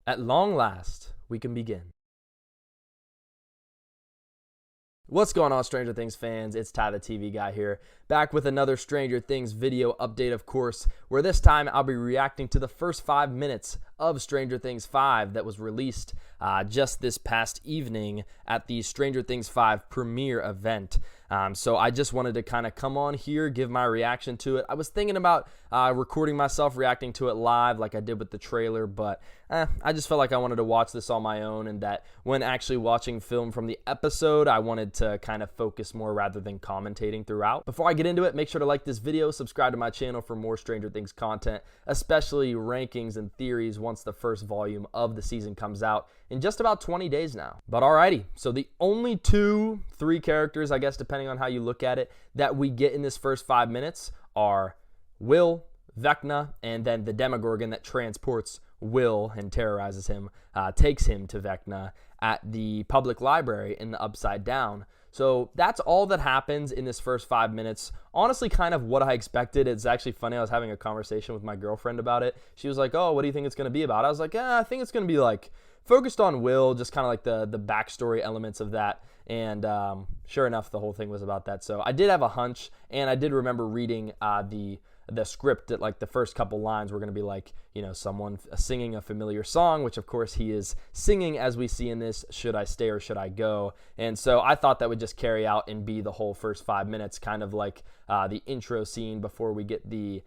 At long last, we can begin. What's going on, Stranger Things fans? It's Ty the TV guy here, back with another Stranger Things video update, of course, where this time I'll be reacting to the first 5 minutes of Stranger Things 5 that was released just this past evening at the Stranger Things 5 premiere event. So I just wanted to kind of come on here, give my reaction to it. I was thinking about recording myself reacting to it live like I did with the trailer, but I just felt like I wanted to watch this on my own, and that when actually watching film from the episode, I wanted to kind of focus more rather than commentating throughout. Before I get into it, make sure to like this video, subscribe to my channel for more Stranger Things content, especially rankings and theories once the first volume of the season comes out in just about 20 days now. But alrighty, so the only 2-3 characters, I guess depending on how you look at it, that we get in this first 5 minutes are Will, Vecna, and then the demogorgon that transports Will and terrorizes him, takes him to Vecna at the public library in the Upside Down. So that's all that happens in this first 5 minutes. Honestly, kind of what I expected. It's actually funny. I was having a conversation with my girlfriend about it. She was like, "Oh, what do you think it's going to be about?" I was like, "Yeah, I think it's going to be like focused on Will, just kind of like the backstory elements of that." And sure enough, the whole thing was about that. So I did have a hunch, and I did remember reading the script that like the first couple lines were going to be like, you know, someone singing a familiar song, which of course he is singing as we see in this, "Should I stay or should I go?" And so I thought that would just carry out and be the whole first 5 minutes, kind of like the intro scene before we get the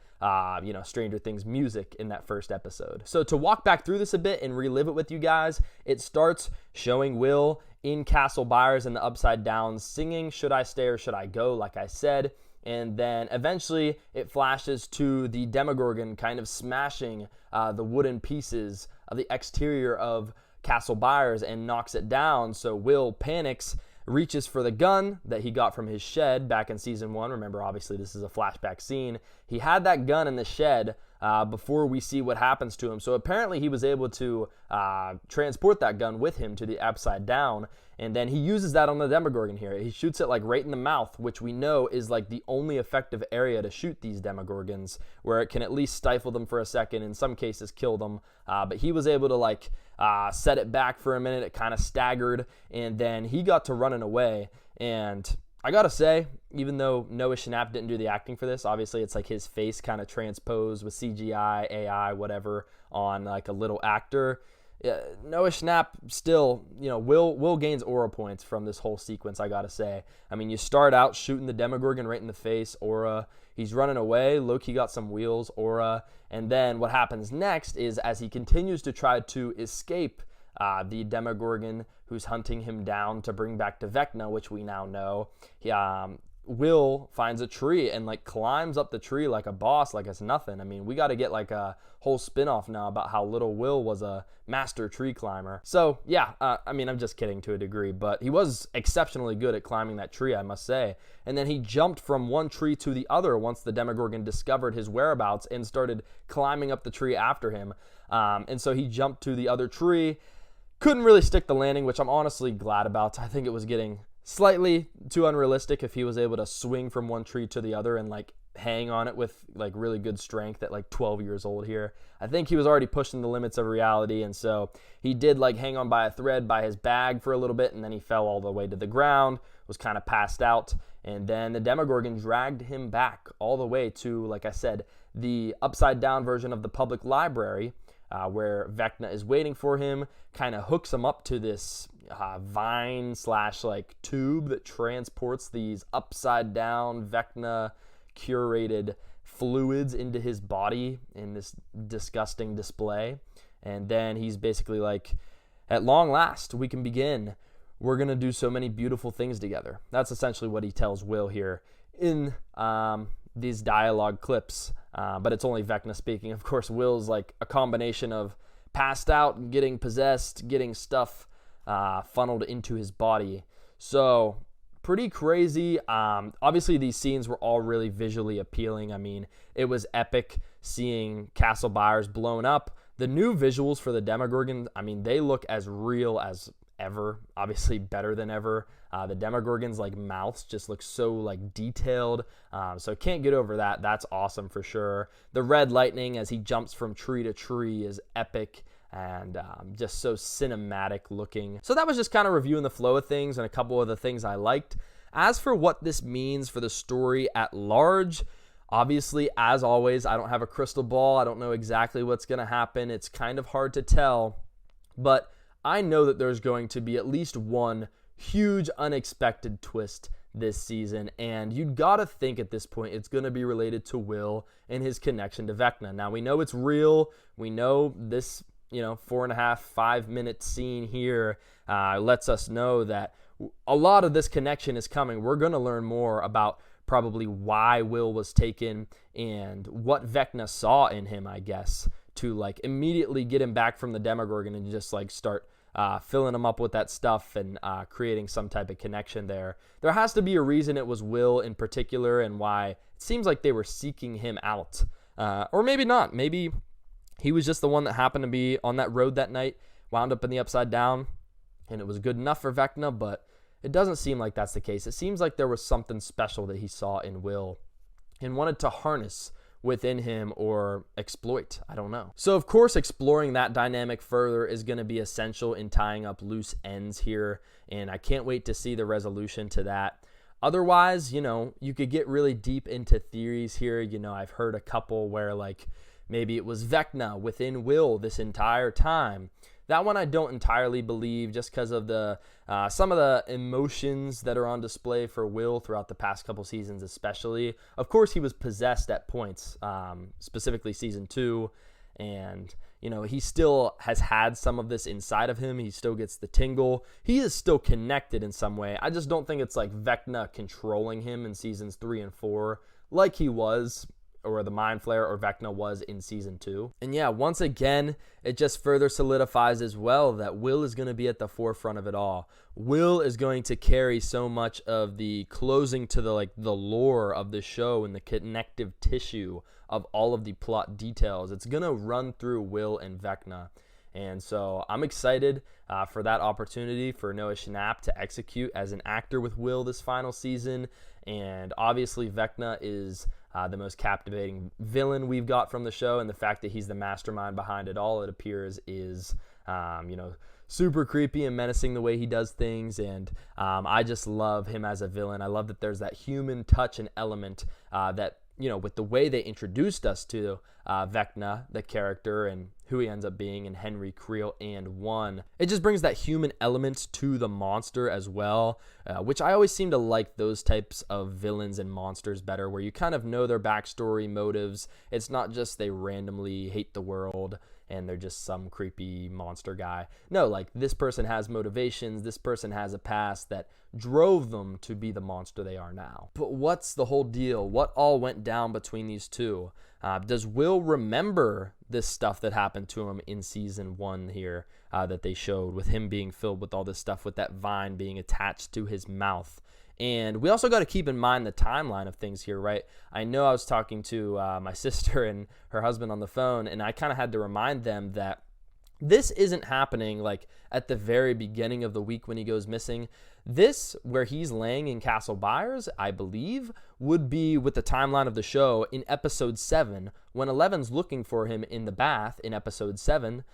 Stranger Things music in that first episode. So to walk back through this a bit and relive it with you guys, it starts showing Will in Castle Byers in the Upside Down singing "Should I stay or should I go?" like I said. And then eventually it flashes to the demogorgon kind of smashing the wooden pieces of the exterior of Castle Byers and knocks it down. So Will panics, reaches for the gun that he got from his shed back in season 1. Remember, obviously, this is a flashback scene. He had that gun in the shed before we see what happens to him. So apparently he was able to transport that gun with him to the Upside Down. And then he uses that on the demogorgon here. He shoots it like right in the mouth, which we know is like the only effective area to shoot these demogorgons, where it can at least stifle them for a second, in some cases kill them. But he was able to like set it back for a minute. It kind of staggered, and then he got to running away. And I gotta say, even though Noah Schnapp didn't do the acting for this, obviously it's like his face kind of transposed with CGI, AI, whatever, on like a little actor. Noah Schnapp still, Will gains aura points from this whole sequence, I gotta say. I mean, you start out shooting the demogorgon right in the face, aura. He's running away, Loki got some wheels, aura. And then what happens next is, as he continues to try to escape the demogorgon who's hunting him down to bring back to Vecna, which we now know, Will finds a tree and like climbs up the tree like a boss, like it's nothing. I mean, we got to get like a whole spin-off now about how little Will was a master tree climber. So yeah, I mean, I'm just kidding to a degree, but he was exceptionally good at climbing that tree, I must say. And then he jumped from one tree to the other once the demogorgon discovered his whereabouts and started climbing up the tree after him. And so he jumped to the other tree, couldn't really stick the landing, which I'm honestly glad about. I think it was getting slightly too unrealistic if he was able to swing from one tree to the other and like hang on it with like really good strength at like 12 years old here. I think he was already pushing the limits of reality, and so he did like hang on by a thread by his bag for a little bit, and then he fell all the way to the ground, was kind of passed out, and then the demogorgon dragged him back all the way to, like I said, the Upside Down version of the public library, where Vecna is waiting for him, kind of hooks him up to this vine / like tube that transports these upside down Vecna curated fluids into his body in this disgusting display. And then he's basically like, "At long last, we can begin. We're going to do so many beautiful things together." That's essentially what he tells Will here in these dialogue clips. But it's only Vecna speaking. Of course, Will's like a combination of passed out, getting possessed, getting stuff funneled into his body. So pretty crazy. Obviously, these scenes were all really visually appealing. I mean, it was epic seeing Castle Byers blown up. The new visuals for the Demogorgon, I mean, they look as real as ever, obviously better than ever. The Demogorgon's like mouths just look so like detailed, so can't get over that. That's awesome for sure. The red lightning as he jumps from tree to tree is epic. and just so cinematic looking. So that was just kind of reviewing the flow of things and a couple of the things I liked. As for what this means for the story at large, obviously, as always, I don't have a crystal ball. I don't know exactly what's going to happen. It's kind of hard to tell, but I know that there's going to be at least one huge unexpected twist this season, and you'd gotta think at this point it's going to be related to Will and his connection to Vecna. Now, we know it's real. We know this 4.5-5 minute scene here lets us know that a lot of this connection is coming. We're going to learn more about probably why Will was taken and what Vecna saw in him, I guess, to immediately get him back from the demogorgon and just start filling him up with that stuff and creating some type of connection there. There has to be a reason it was Will in particular and why it seems like they were seeking him out. Or maybe not. Maybe he was just the one that happened to be on that road that night, wound up in the Upside Down, and it was good enough for Vecna, but it doesn't seem like that's the case. It seems like there was something special that he saw in Will and wanted to harness within him or exploit. I don't know. So, of course, exploring that dynamic further is going to be essential in tying up loose ends here, and I can't wait to see the resolution to that. Otherwise, you could get really deep into theories here. I've heard a couple where, maybe it was Vecna within Will this entire time. That one I don't entirely believe just because of the some of the emotions that are on display for Will throughout the past couple seasons especially. Of course, he was possessed at points, specifically season 2, and he still has had some of this inside of him. He still gets the tingle. He is still connected in some way. I just don't think it's like Vecna controlling him in seasons 3 and 4 like he was, or the Mind Flayer or Vecna was in season 2. And yeah, once again, it just further solidifies as well that Will is going to be at the forefront of it all. Will is going to carry so much of the closing to the lore of the show and the connective tissue of all of the plot details. It's going to run through Will and Vecna. And so I'm excited for that opportunity for Noah Schnapp to execute as an actor with Will this final season. And obviously Vecna is the most captivating villain we've got from the show, and the fact that he's the mastermind behind it all, it appears, is super creepy and menacing the way he does things, and I just love him as a villain. I love that there's that human touch and element that, with the way they introduced us to Vecna, the character, and who he ends up being in Henry Creel and 1. It just brings that human element to the monster as well, which I always seem to like those types of villains and monsters better, where you kind of know their backstory, motives. It's not just they randomly hate the world and they're just some creepy monster guy. No, this person has motivations, this person has a past that drove them to be the monster they are now. But what's the whole deal? What all went down between these two? Does Will remember this stuff that happened to him in season 1 here that they showed, with him being filled with all this stuff, with that vine being attached to his mouth? And we also got to keep in mind the timeline of things here, right? I know I was talking to my sister and her husband on the phone, and I kind of had to remind them that this isn't happening at the very beginning of the week when he goes missing. This, where he's laying in Castle Byers, I believe, would be with the timeline of the show in episode 7, when Eleven's looking for him in the bath in episode 7,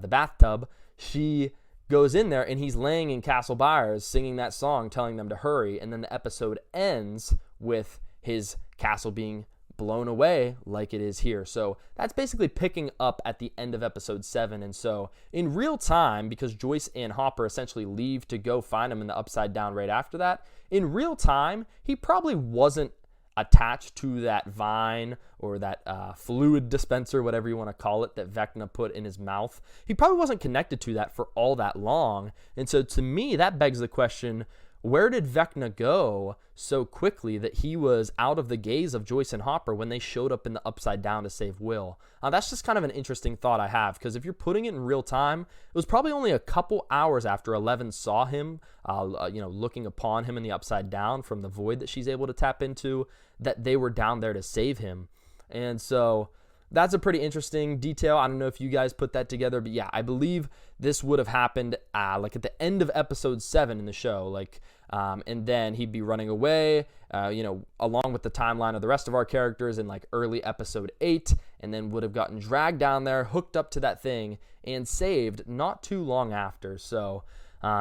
the bathtub. She goes in there and he's laying in Castle Byers singing that song, telling them to hurry, and then the episode ends with his castle being blown away like it is here. So that's basically picking up at the end of episode 7. And so in real time, because Joyce and Hopper essentially leave to go find him in the Upside Down right after that, in real time, he probably wasn't attached to that vine or that fluid dispenser, whatever you want to call it, that Vecna put in his mouth. He probably wasn't connected to that for all that long. And so to me, that begs the question, where did Vecna go so quickly that he was out of the gaze of Joyce and Hopper when they showed up in the Upside Down to save Will? That's just kind of an interesting thought I have, because if you're putting it in real time, it was probably only a couple hours after Eleven saw him, looking upon him in the Upside Down from the void that she's able to tap into, that they were down there to save him. And so that's a pretty interesting detail. I don't know if you guys put that together, but yeah, I believe this would have happened at the end of episode 7 in the show. and then he'd be running away, along with the timeline of the rest of our characters in like early episode 8, and then would have gotten dragged down there, hooked up to that thing, and saved not too long after. So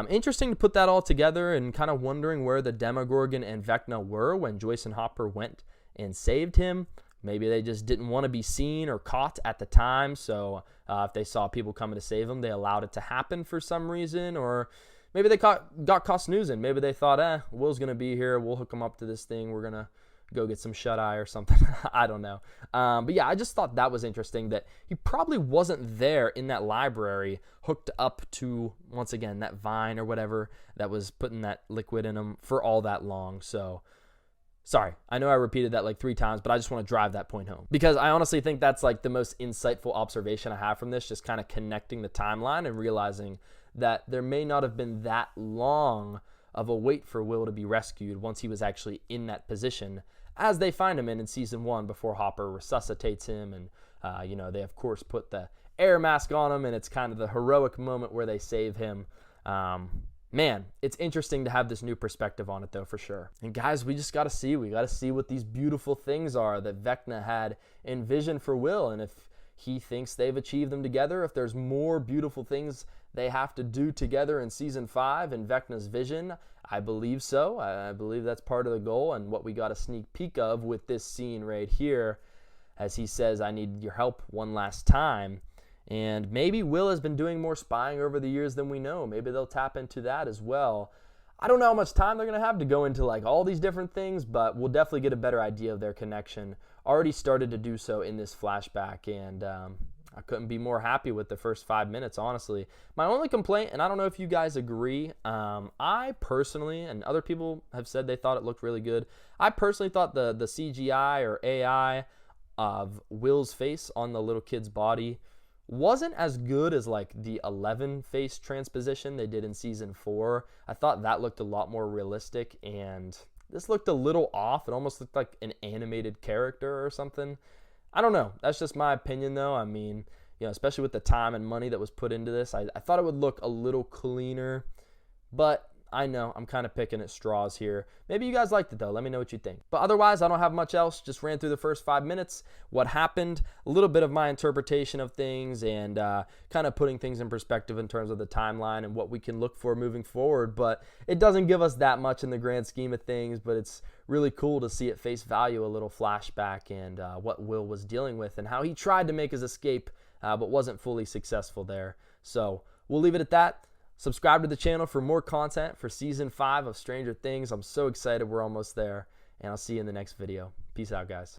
interesting to put that all together, and kind of wondering where the Demogorgon and Vecna were when Joyce and Hopper went and saved him. Maybe they just didn't want to be seen or caught at the time, so if they saw people coming to save them, they allowed it to happen for some reason. Or maybe they got caught snoozing. Maybe they thought, Will's going to be here. We'll hook him up to this thing. We're going to go get some shut-eye or something. I don't know. But yeah, I just thought that was interesting, that he probably wasn't there in that library hooked up to, once again, that vine or whatever that was putting that liquid in him for all that long. So sorry, I know I repeated that like 3 times, but I just want to drive that point home, because I honestly think that's like the most insightful observation I have from this, just kind of connecting the timeline and realizing that there may not have been that long of a wait for Will to be rescued once he was actually in that position, as they find him in season 1 before Hopper resuscitates him. And, they of course put the air mask on him, and it's kind of the heroic moment where they save him. Man, it's interesting to have this new perspective on it, though, for sure. And guys, we just got to see. We got to see what these beautiful things are that Vecna had envisioned for Will, and if he thinks they've achieved them together, if there's more beautiful things they have to do together in season 5 in Vecna's vision. I believe so. I believe that's part of the goal, and what we got a sneak peek of with this scene right here, as he says, "I need your help one last time." And maybe Will has been doing more spying over the years than we know. Maybe they'll tap into that as well. I don't know how much time they're going to have to go into like all these different things, but we'll definitely get a better idea of their connection. Already started to do so in this flashback, and I couldn't be more happy with the first 5 minutes, honestly. My only complaint, and I don't know if you guys agree, I personally, and other people have said they thought it looked really good, I personally thought the CGI or AI of Will's face on the little kid's body wasn't as good as like the 11 face transposition they did in season 4. I thought that looked a lot more realistic, and this looked a little off. It almost looked like an animated character or something. I don't know. That's just my opinion, though. I mean, especially with the time and money that was put into this, I thought it would look a little cleaner, but I know I'm kind of picking at straws here. Maybe you guys liked it, though. Let me know what you think. But otherwise, I don't have much else. Just ran through the first 5 minutes, what happened, a little bit of my interpretation of things, and kind of putting things in perspective in terms of the timeline and what we can look for moving forward. But it doesn't give us that much in the grand scheme of things, but it's really cool to see at face value a little flashback and what Will was dealing with and how he tried to make his escape, but wasn't fully successful there. So we'll leave it at that. Subscribe to the channel for more content for season 5 of Stranger Things. I'm so excited we're almost there, and I'll see you in the next video. Peace out, guys.